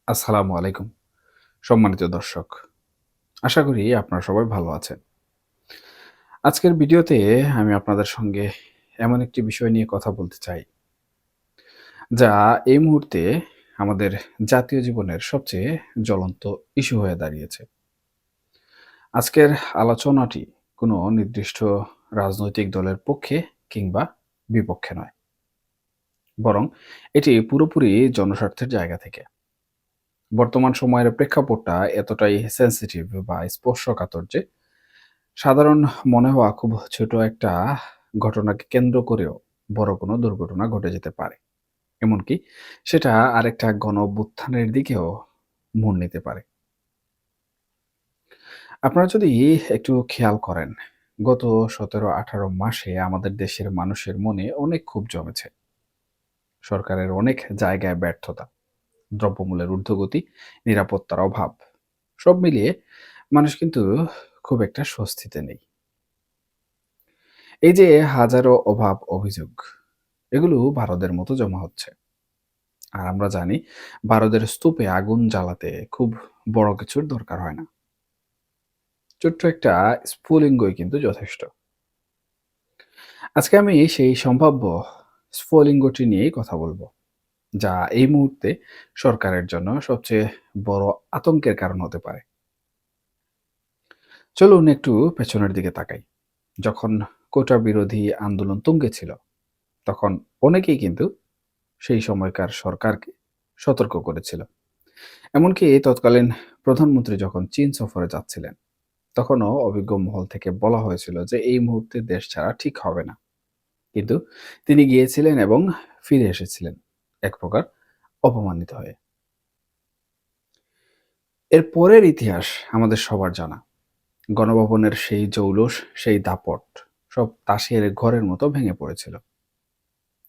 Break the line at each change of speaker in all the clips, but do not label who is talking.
আসসালামু আলাইকুম। সম্মানিত দর্শক। আশা করি আপনারা সবাই ভালো আছেন। আজকের ভিডিওতে আমি আপনাদের সঙ্গে এমন একটি বিষয় নিয়ে কথা বলতে চাই, যা এই মুহূর্তে আমাদের জাতীয় জীবনের সবচেয়ে জ্বলন্ত ইস্যু হয়ে দাঁড়িয়েছে। আজকের আলোচনাটি কোনো নির্দিষ্ট রাজনৈতিক দলের পক্ষে কিংবা বিপক্ষে নয়। বরং এটি পুরোপুরি জনস্বার্থের জায়গা থেকে। বর্তমান সময়ের প্রেক্ষাপটটা এতটাই সেনসিটিভ বা স্পর্শকাতর যে সাধারণ মনে হওয়া খুব ছোট একটা ঘটনাকে কেন্দ্র করেও বড় কোনো দুর্ঘটনা ঘটে যেতে পারে। এমনকি সেটা আরেকটা গণ-অভ্যুত্থানের দিকেও মোড় নিতে পারে। আপনারা যদি একটু খেয়াল করেন, গত ১৭-১৮ মাসে আমাদের দেশের মানুষের মনে অনেক ক্ষোভ জমেছে। সরকারের অনেক জায়গায় ব্যর্থতা, দ্রব্যমূল্যের ঊর্ধ্বগতি, নিরাপত্তার অভাব। সব মিলিয়ে মানুষ কিন্তু খুব একটা স্বস্তিতে নেই। এই যে হাজারো অভাব অভিযোগ, এগুলো বারোদের মতো জমা হচ্ছে। আর আমরা জানি বারোদের স্তূপে আগুন জ্বালাতে খুব বড় কিছুর দরকার হয় না। ছোট্ট একটা স্ফুলিঙ্গই কিন্তু যথেষ্ট। আজকে আমি সেই সম্ভাব্য স্ফুলিঙ্গটি নিয়েই কথা বলবো, যা এই মুহূর্তে সরকারের জন্য সবচেয়ে বড় আতঙ্কের কারণ হতে পারে। চলুন একটু পেছনের দিকে তাকাই। যখন কোটা বিরোধী আন্দোলন তুঙ্গে ছিল, তখন অনেকেই কিন্তু সেই সময়কার সরকারকে সতর্ক করেছিল। এমনকি তৎকালীন প্রধানমন্ত্রী যখন চীন সফরে যাচ্ছিলেন, তখনও অভিজ্ঞ মহল থেকে বলা হয়েছিল যে এই মুহূর্তে দেশ ছাড়া ঠিক হবে না। কিন্তু তিনি গিয়েছিলেন এবং ফিরে এসেছিলেন এক প্রকার অপমানিত হয়ে। এর পরের ইতিহাস আমাদের সবার জানা। গণভবনের সেই জৌলুস, সেই দাপট সব তাসের ঘরের মতো ভেঙে পড়েছিল।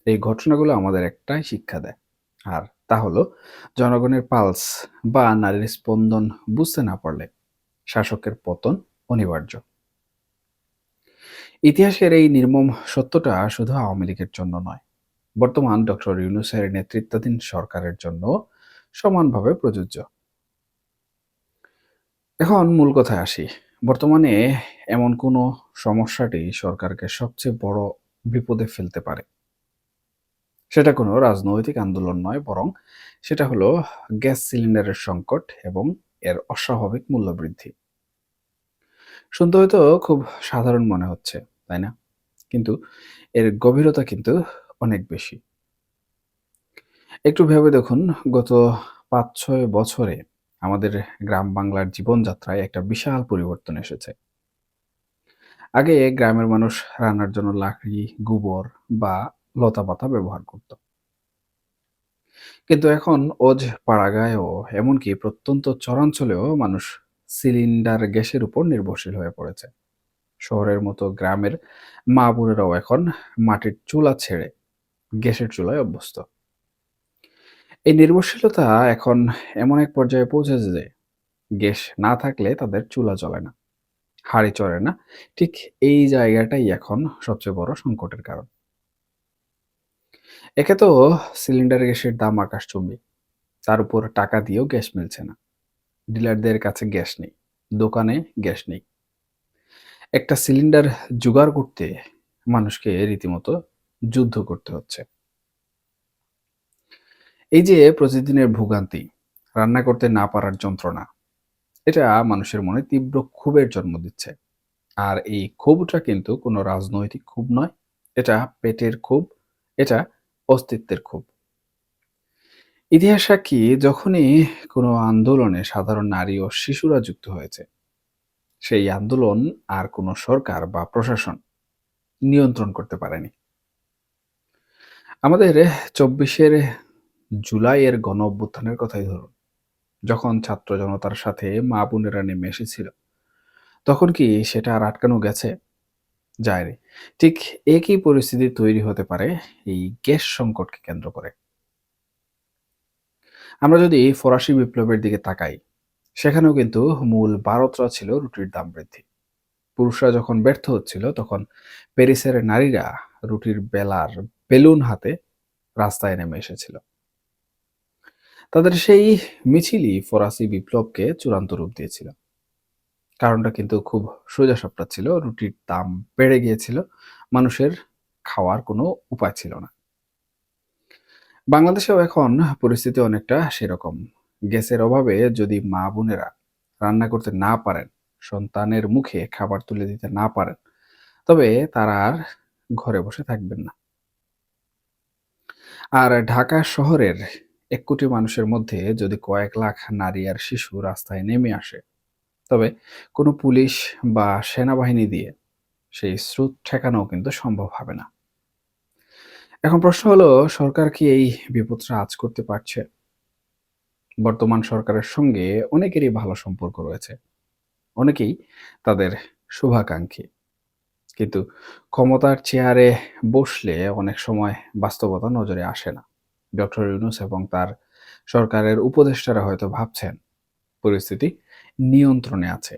এই ঘটনাগুলো আমাদের একটাই শিক্ষা দেয়, আর তা হলো জনগণের পালস বা নারীর স্পন্দন বুঝতে না পারলে শাসকের পতন অনিবার্য। ইতিহাসের এই নির্মম সত্যটা শুধু আওয়ামী লীগের জন্য নয়, বর্তমান ডক্টর ইউনূসের নেতৃত্বাধীন সরকারের জন্য সমানভাবে প্রযোজ্য। এখন মূল কথায় আসি। বর্তমানে এমন কোনো সমস্যাটি সরকারকে সবচেয়ে বড় বিপদে ফেলতে পারে। সেটা কোনো রাজনৈতিক আন্দোলন নয়, বরং সেটা হলো গ্যাস সিলিন্ডারের সংকট এবং এর অস্বাভাবিক মূল্যবৃদ্ধি। শুনতে হয়তো খুব সাধারণ মনে হচ্ছে, তাই না? কিন্তু এর গভীরতা কিন্তু অনেক বেশি। একটু ভেবে দেখুন, গত ৫-৬ বছরে আমাদের গ্রাম বাংলার জীবনযাত্রায় একটা বিশাল পরিবর্তন এসেছে। আগে গ্রামের মানুষ রান্নার জন্য লাকড়ি, গোবর বা লতাপাতা ব্যবহার করত। কিন্তু এখন পাড়াগাঁয়েও এমনকি প্রত্যন্ত চরাঞ্চলেও মানুষ সিলিন্ডার গ্যাসের উপর নির্ভরশীল হয়ে পড়েছে। শহরের মতো গ্রামের মা-বোনেরাও এখন মাটির চুলা ছেড়ে গ্যাসের চুলায় অভ্যস্ত। এই নির্ভরশীলতা এখন এমন এক পর্যায়ে পৌঁছেছে যে গ্যাস না থাকলে তাদের চুলা জ্বলে না, হাঁড়ি চড়ে না। ঠিক এই জায়গাটাই এখন সবচেয়ে বড় সংকটের কারণ। একে তো সিলিন্ডার গ্যাসের দাম আকাশচুম্বী, তার উপর টাকা দিয়েও গ্যাস মিলছে না। ডিলারদের কাছে গ্যাস নেই, দোকানে গ্যাস নেই। একটা সিলিন্ডার জোগাড় করতে মানুষকে রীতিমতো যুদ্ধ করতে হচ্ছে। এই যে প্রতিদিনের ভোগান্তি, রান্না করতে না পারার যন্ত্রণা, এটা মানুষের মনে তীব্র ক্ষোভের জন্ম দিচ্ছে। আর এই ক্ষোভটা কিন্তু কোনো রাজনৈতিক ক্ষোভ নয়, এটা পেটের ক্ষোভ, এটা অস্তিত্বের ক্ষোভ। ইতিহাস সাক্ষী, যখনই কোনো আন্দোলনে সাধারণ নারী ও শিশুরা যুক্ত হয়েছে, সেই আন্দোলন আর কোনো সরকার বা প্রশাসন নিয়ন্ত্রণ করতে পারেনি। আমাদের ২৪ জুলাইয়ের গণ-অভ্যুত্থানের কথাই ধরুন। যখন ছাত্র জনতার সাথে মা-বোনেরা নেমে এসেছিল, তখন কি সেটা আর আটকানো গেছে? যায়নি। ঠিক একই পরিস্থিতি তৈরি হতে পারে এই গ্যাস সংকটকে কেন্দ্র করে। আমরা যদি ফরাসি বিপ্লবের দিকে তাকাই, সেখানেও কিন্তু মূল বারোটা ছিল রুটির দাম বৃদ্ধি। পুরুষরা যখন ব্যর্থ হচ্ছিল, তখন প্যারিসের নারীরা রুটির বেলার বেলুন হাতে রাস্তায় নেমে এসেছিল। তাদের সেই মিছিলই ফরাসি বিপ্লবকে চূড়ান্ত রূপ দিয়েছিল। কারণটা কিন্তু খুব সোজাসাপটা ছিল। রুটির দাম বেড়ে গিয়েছিল। মানুষের খাওয়ার কোনো উপায় ছিল না। বাংলাদেশেও এখন পরিস্থিতি অনেকটা সেরকম। গ্যাসের অভাবে যদি মা-বোনেরা রান্না করতে না পারেন, সন্তানের মুখে খাবার তুলে দিতে না পারেন, তবে তারা আর ঘরে বসে থাকবেন না। আর ঢাকা শহরের ১ কোটি মানুষের মধ্যে যদি কয়েক লাখ নারী আর শিশু রাস্তায় নেমে আসে, তবে কোনো পুলিশ বা সেনাবাহিনী দিয়ে সেই স্রোত ঠেকানোও কিন্তু সম্ভব হবে না। এখন প্রশ্ন হলো, সরকার কি এই বিপদটা আঁচ করতে পারছে? বর্তমান সরকারের সঙ্গে অনেকেরই ভালো সম্পর্ক রয়েছে। অনেকেই তাদের শুভাকাঙ্ক্ষী। কিন্তু ক্ষমতার চেয়ারে বসলে অনেক সময় বাস্তবতা নজরে আসে না। ডক্টর ইউনূস এবং তার সরকারের উপদেষ্টারা হয়তো ভাবছেন পরিস্থিতি নিয়ন্ত্রণে আছে।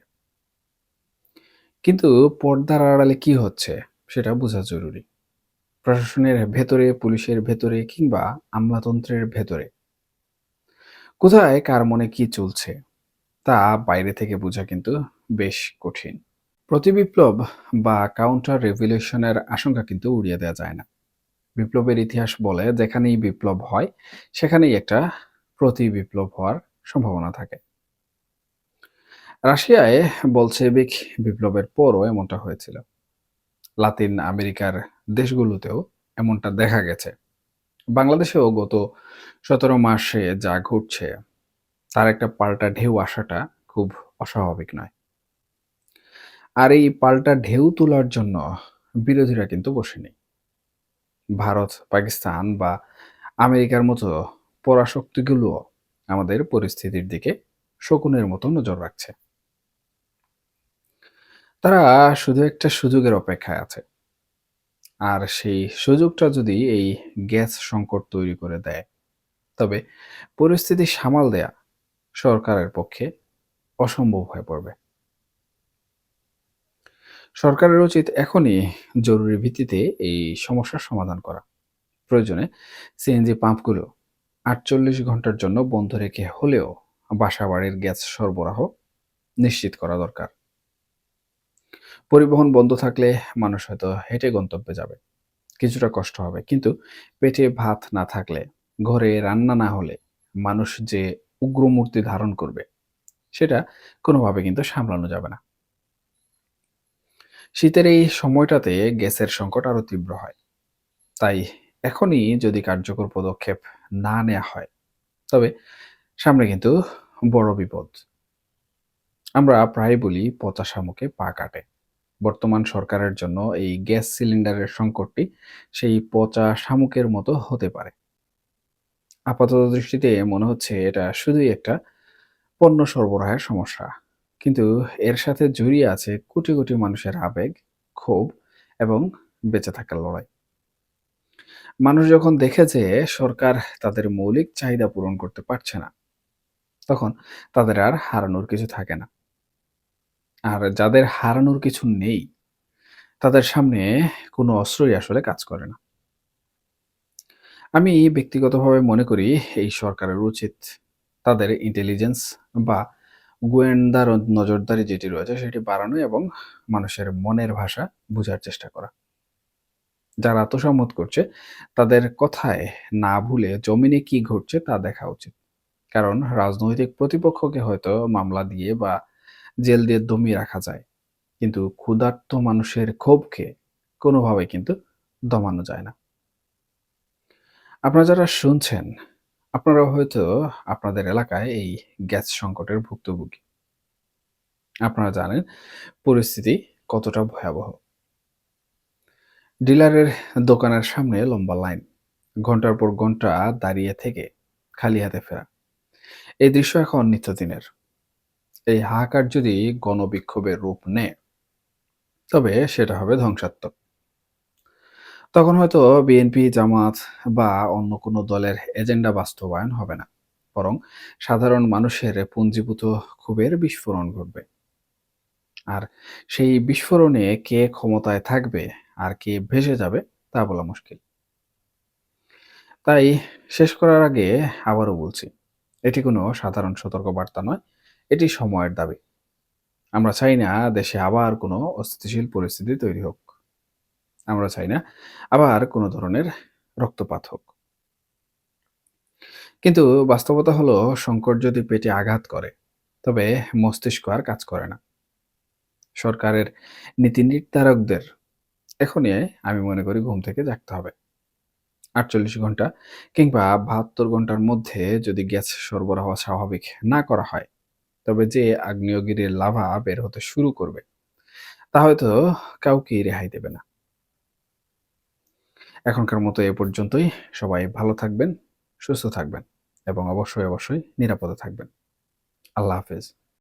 কিন্তু পর্দার আড়ালে কি হচ্ছে সেটা বোঝা জরুরি। প্রশাসনের ভেতরে, পুলিশের ভেতরে কিংবা আমলাতন্ত্রের ভেতরে কোথায় কার মনে কি চলছে তা বাইরে থেকে বোঝা কিন্তু বেশ কঠিন। প্রতিবিপ্লব বা কাউন্টার রেভলিউশনের আশঙ্কা কিন্তু উড়িয়ে দেওয়া যায় না। বিপ্লবের ইতিহাস বলে যেখানেই বিপ্লব হয় সেখানেই একটা প্রতিবিপ্লব হওয়ার সম্ভাবনা থাকে। রাশিয়ায় বলশেভিক বিপ্লবের পরও এমনটা হয়েছিল। লাতিন আমেরিকার দেশগুলোতেও এমনটা দেখা গেছে। বাংলাদেশেও গত ১৭ মাসে যা ঘটছে তার একটা পাল্টা ঢেউ আসাটা খুব অস্বাভাবিক নয়। আর এই পাল্টা ঢেউ তোলার জন্য বিরোধীরা কিন্তু বসেনি। ভারত, পাকিস্তান বা আমেরিকার মতো পরাশক্তিগুলোও আমাদের পরিস্থিতির দিকে শকুনের মতো নজর রাখছে। তারা শুধু একটা সুযোগের অপেক্ষায় আছে। আর সেই সুযোগটা যদি এই গ্যাস সংকট তৈরি করে দেয়, তবে পরিস্থিতি সামাল দেয়া সরকারের পক্ষে অসম্ভব হয়ে পড়বে। সরকারের উচিত এখনই জরুরি ভিত্তিতে এই সমস্যার সমাধান করা। প্রয়োজনে সিএনজি পাম্পগুলো ৪৮ ঘন্টার জন্য বন্ধ রেখে হলেও বাসাবাড়ির গ্যাস সরবরাহ নিশ্চিত করা দরকার। পরিবহন বন্ধ থাকলে মানুষ হয়তো হেঁটে গন্তব্যে যাবে। কিছুটা কষ্ট হবে। কিন্তু পেটে ভাত না থাকলে, ঘরে রান্না না হলে মানুষ যে উগ্রমূর্তি ধারণ করবে, সেটা কোনোভাবে কিন্তু সামলানো যাবে না। শীতের এই সময়টাতে গ্যাসের সংকট আরো তীব্র হয়। তাই এখনই যদি কার্যকর পদক্ষেপ না নেয়া হয়, তবে সামনে কিন্তু বড় বিপদ। আমরা প্রায়ই বলি পচা শামুকে পা কাটে। বর্তমান সরকারের জন্য এই গ্যাস সিলিন্ডারের সংকটটি সেই পচা শামুকের মতো হতে পারে। আপাতত দৃষ্টিতে মনে হচ্ছে এটা শুধুই একটা পণ্য সরবরাহের সমস্যা। কিন্তু এর সাথে জড়িয়ে আছে কোটি, কোটি মানুষের আবেগ, ক্ষোভ এবং বেঁচে থাকার লড়াই। মানুষ যখন দেখে যে সরকার তাদের মৌলিক চাহিদা পূরণ করতে পারছে না, তখন তাদের আর হারানোর কিছু থাকে না। আর যাদের হারানোর কিছু নেই, তাদের সামনে কোনো অস্ত্রই আসলে কাজ করে না। আমি ব্যক্তিগতভাবে মনে করি এই সরকারের উচিত তাদের ইন্টেলিজেন্স বা গোয়েন্দা নজরদারি যেটি রয়েছে সেটি বাড়ানো এবং মানুষের মনের ভাষা বোঝার চেষ্টা করা। যারা আত্মসম্মত করছে তাদের কথায় না ভুলে জমিনে কি ঘটছে তা দেখা উচিত। কারণ রাজনৈতিক প্রতিপক্ষকে হয়তো মামলা দিয়ে বা জেল দিয়ে দমিয়ে রাখা যায়, কিন্তু ক্ষুধার্ত মানুষের ক্ষোভকে কোনোভাবে কিন্তু দমানো যায় না। আপনারা যারা শুনছেন, আপনারাও হয়তো আপনাদের এলাকায় এই গ্যাস সংকটের ভুক্তভোগী। আপনারা জানেন পরিস্থিতি কতটা ভয়াবহ। ডিলারের দোকানের সামনে লম্বা লাইন, ঘন্টার পর ঘন্টা দাঁড়িয়ে থেকে খালি হাতে ফেরা। এই দৃশ্য এখন নিত্যদিনের। এই হাহাকার যদি গণবিক্ষোভের রূপ নেয়, তবে সেটা হবে ধ্বংসাত্মক। তখন হয়তো বিএনপি, জামাত বা অন্য কোনো দলের এজেন্ডা বাস্তবায়ন হবে না। বরং সাধারণ মানুষের পুঞ্জীভূত ক্ষোভের বিস্ফোরণ ঘটবে। আর সেই বিস্ফোরণে কে ক্ষমতায় থাকবে আর কে ভেসে যাবে তা বলা মুশকিল। তাই শেষ করার আগে আবারও বলছি, এটি কোনো সাধারণ সতর্কবার্তা নয়, এটি সময়ের দাবি। আমরা চাই না দেশে আবার কোনো অস্থিতিশীল পরিস্থিতি তৈরি হোক। আমরা চাই না আবার কোনো ধরনের রক্তপাত হোক। কিন্তু বাস্তবতা হলো, সংকট যদি পেটে আঘাত করে, তবে মস্তিষ্ক আর কাজ করে না। সরকারের নীতি নির্ধারকদের এখনই আমি মনে করি ঘুম থেকে জাগতে হবে। ৪৮ ঘন্টা কিংবা ৭২ ঘন্টার মধ্যে যদি গ্যাস সরবরাহ স্বাভাবিক না করা হয়, তবে যে আগ্নেয়গিরির লাভা বের হতে শুরু করবে, তা হয়তো কাউকেই রেহাই দেবে না। এখনকার মতো এ পর্যন্তই। সবাই ভালো থাকবেন, সুস্থ থাকবেন এবং অবশ্যই নিরাপদে থাকবেন। আল্লাহ হাফেজ।